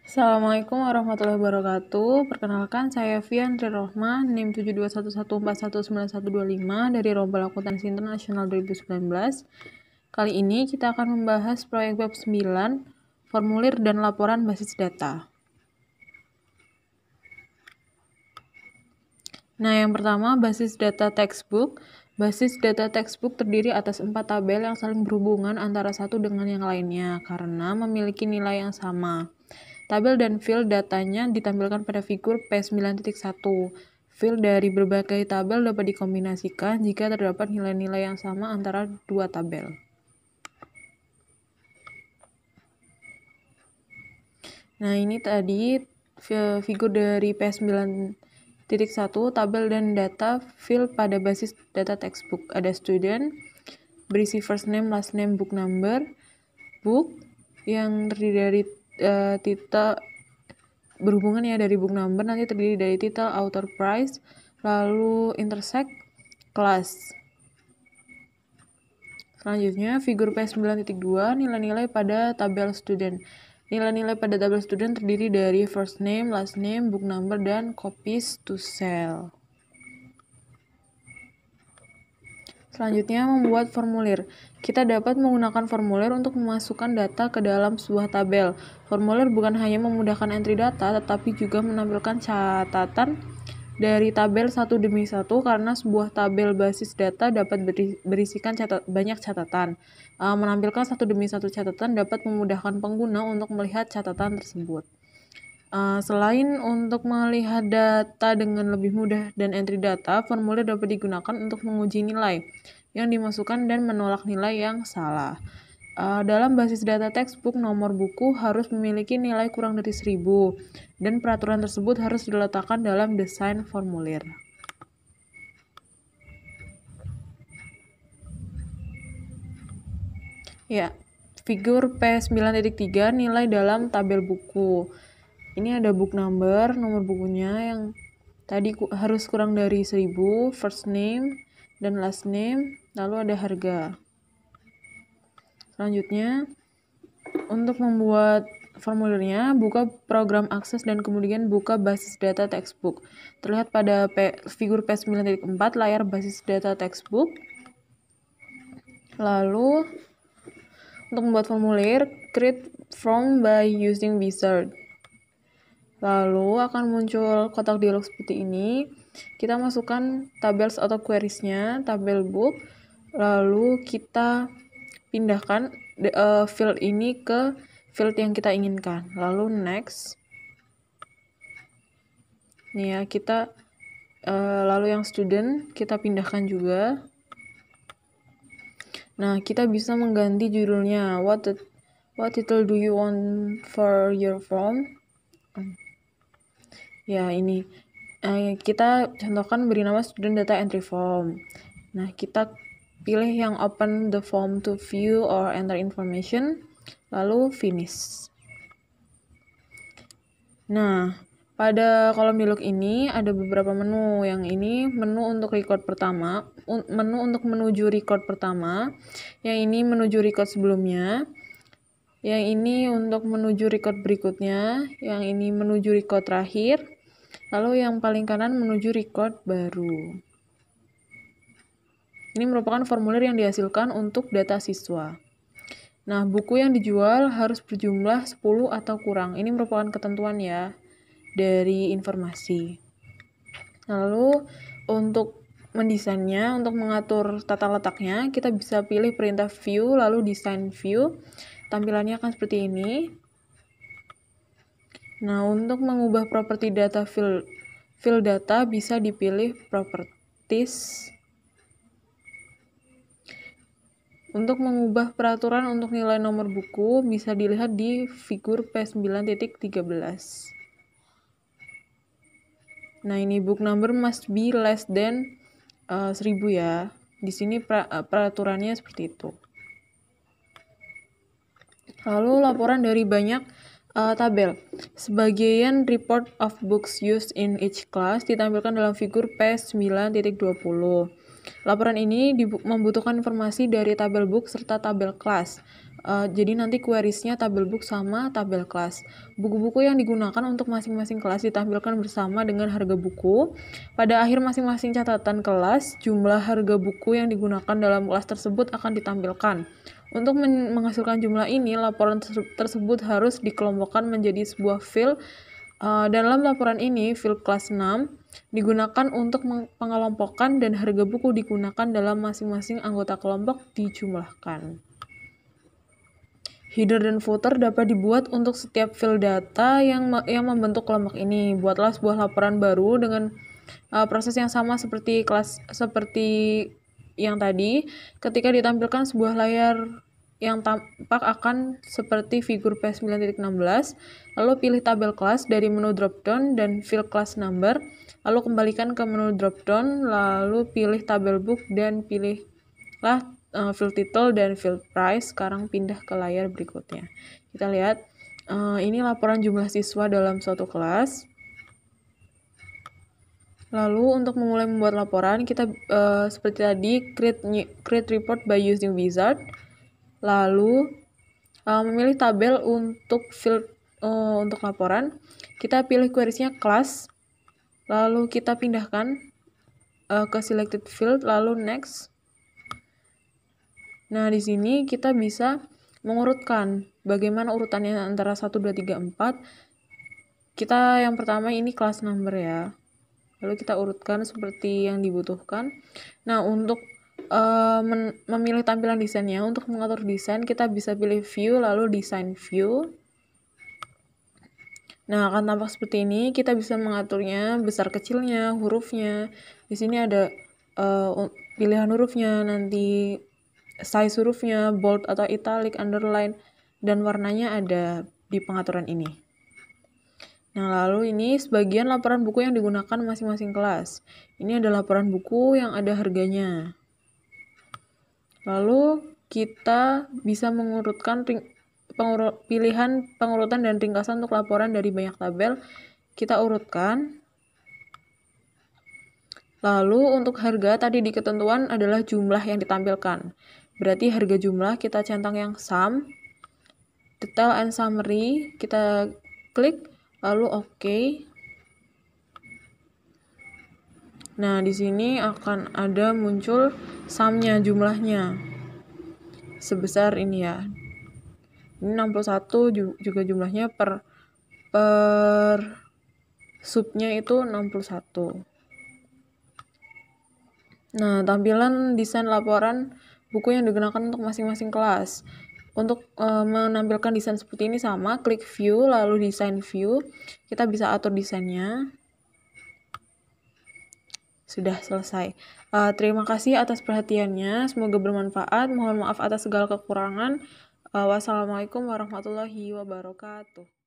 Assalamualaikum warahmatullahi wabarakatuh. Perkenalkan, saya Fian Rohman, NIM 7211419125 dari Rombel Akuntansi Internasional 2019. Kali ini kita akan membahas proyek web 9, formulir dan laporan basis data. Nah, yang pertama, basis data textbook. Basis data textbook terdiri atas 4 tabel yang saling berhubungan antara satu dengan yang lainnya karena memiliki nilai yang sama. Tabel dan field datanya ditampilkan pada figur P9.1. Field dari berbagai tabel dapat dikombinasikan jika terdapat nilai-nilai yang sama antara dua tabel. Nah, ini tadi figur dari P9.1, tabel dan data field pada basis data textbook. Ada student, berisi first name, last name, book number, book yang terdiri dari titel berhubungan ya dari book number, nanti terdiri dari title, author, price, lalu intersect, class. Selanjutnya figur P9.2, nilai-nilai pada tabel student. Nilai-nilai pada tabel student terdiri dari first name, last name, book number, dan copies to sell. Selanjutnya, membuat formulir. Kita dapat menggunakan formulir untuk memasukkan data ke dalam sebuah tabel. Formulir bukan hanya memudahkan entry data, tetapi juga menampilkan catatan dari tabel satu demi satu karena sebuah tabel basis data dapat berisikan banyak catatan. Menampilkan satu demi satu catatan dapat memudahkan pengguna untuk melihat catatan tersebut. Selain untuk melihat data dengan lebih mudah dan entry data, formulir dapat digunakan untuk menguji nilai yang dimasukkan dan menolak nilai yang salah. Dalam basis data textbook, nomor buku harus memiliki nilai kurang dari 1000 dan peraturan tersebut harus diletakkan dalam desain formulir. Ya, figur P9.3, nilai dalam tabel buku. Ini ada book number, nomor bukunya yang tadi harus kurang dari 1000, first name dan last name, lalu ada harga. Selanjutnya, untuk membuat formulirnya, buka program akses dan kemudian buka basis data textbook. Terlihat pada figur P9.4, layar basis data textbook. Lalu, untuk membuat formulir, create form by using wizard. Lalu akan muncul kotak dialog seperti ini. Kita masukkan tabels atau queriesnya, tabel book, lalu kita pindahkan field ini ke field yang kita inginkan. Lalu next. Nih ya, kita lalu yang student kita pindahkan juga. Nah, kita bisa mengganti judulnya. What title do you want for your form? Ya, ini kita contohkan beri nama student data entry form. Nah, kita pilih yang open the form to view or enter information, lalu finish. Nah, pada kolom dialog ini ada beberapa menu. Yang ini menu untuk record pertama, menu untuk menuju record pertama, yang ini menuju record sebelumnya, yang ini untuk menuju record berikutnya, yang ini menuju record terakhir, lalu yang paling kanan menuju record baru. Ini merupakan formulir yang dihasilkan untuk data siswa. Nah, buku yang dijual harus berjumlah 10 atau kurang. Ini merupakan ketentuan ya dari informasi. Lalu untuk mendesainnya, untuk mengatur tata letaknya, kita bisa pilih perintah view, lalu design view. Tampilannya akan seperti ini. Nah, untuk mengubah properti data field data bisa dipilih properties. Untuk mengubah peraturan untuk nilai nomor buku bisa dilihat di figur P9.13. Nah, ini book number must be less than 1000 ya. Di sini peraturannya seperti itu. Lalu laporan dari banyak tabel. Sebagian report of books used in each class ditampilkan dalam figur P9.20. Laporan ini membutuhkan informasi dari tabel book serta tabel kelas. Jadi nanti queriesnya tabel book sama tabel kelas. Buku-buku yang digunakan untuk masing-masing kelas ditampilkan bersama dengan harga buku. Pada akhir masing-masing catatan kelas, jumlah harga buku yang digunakan dalam kelas tersebut akan ditampilkan. Untuk menghasilkan jumlah ini, laporan tersebut harus dikelompokkan menjadi sebuah file. Dalam laporan ini, file kelas 6 digunakan untuk pengelompokan dan harga buku digunakan dalam masing-masing anggota kelompok dijumlahkan. Header dan footer dapat dibuat untuk setiap file data yang membentuk kelompok ini. Buatlah sebuah laporan baru dengan proses yang sama seperti yang tadi. Ketika ditampilkan sebuah layar yang tampak akan seperti figur P9.16, lalu pilih tabel kelas dari menu dropdown dan fill class number, lalu kembalikan ke menu dropdown, lalu pilih tabel book dan pilihlah field title dan field price. Sekarang pindah ke layar berikutnya. Kita lihat, ini laporan jumlah siswa dalam suatu kelas. Lalu untuk memulai membuat laporan, kita seperti tadi, create report by using wizard. Lalu memilih tabel untuk field untuk laporan. Kita pilih queriesnya class. Lalu kita pindahkan ke selected field, lalu next. Nah, di sini kita bisa mengurutkan bagaimana urutannya antara 1, 2, 3, 4. Kita yang pertama ini class number ya. Lalu kita urutkan seperti yang dibutuhkan. Nah, untuk memilih tampilan desainnya, untuk mengatur desain, kita bisa pilih view, lalu design view. Nah, akan tampak seperti ini. Kita bisa mengaturnya besar kecilnya, hurufnya. Di sini ada pilihan hurufnya, nanti size hurufnya, bold atau italic, underline, dan warnanya ada di pengaturan ini. Nah, lalu ini sebagian laporan buku yang digunakan masing-masing kelas. Ini ada laporan buku yang ada harganya. Lalu kita bisa mengurutkan pilihan pengurutan dan ringkasan untuk laporan dari banyak tabel. Kita urutkan. Lalu untuk harga tadi di ketentuan adalah jumlah yang ditampilkan. Berarti harga jumlah kita centang yang sum, detail and summary, kita klik, lalu OK. Nah, di sini akan ada muncul sumnya, jumlahnya. Sebesar ini ya. Ini 61 juga jumlahnya per subnya itu 61. Nah, tampilan desain laporan buku yang digunakan untuk masing-masing kelas. Untuk menampilkan desain seperti ini sama, klik view, lalu design view. Kita bisa atur desainnya. Sudah selesai. Terima kasih atas perhatiannya. Semoga bermanfaat. Mohon maaf atas segala kekurangan. Wassalamualaikum warahmatullahi wabarakatuh.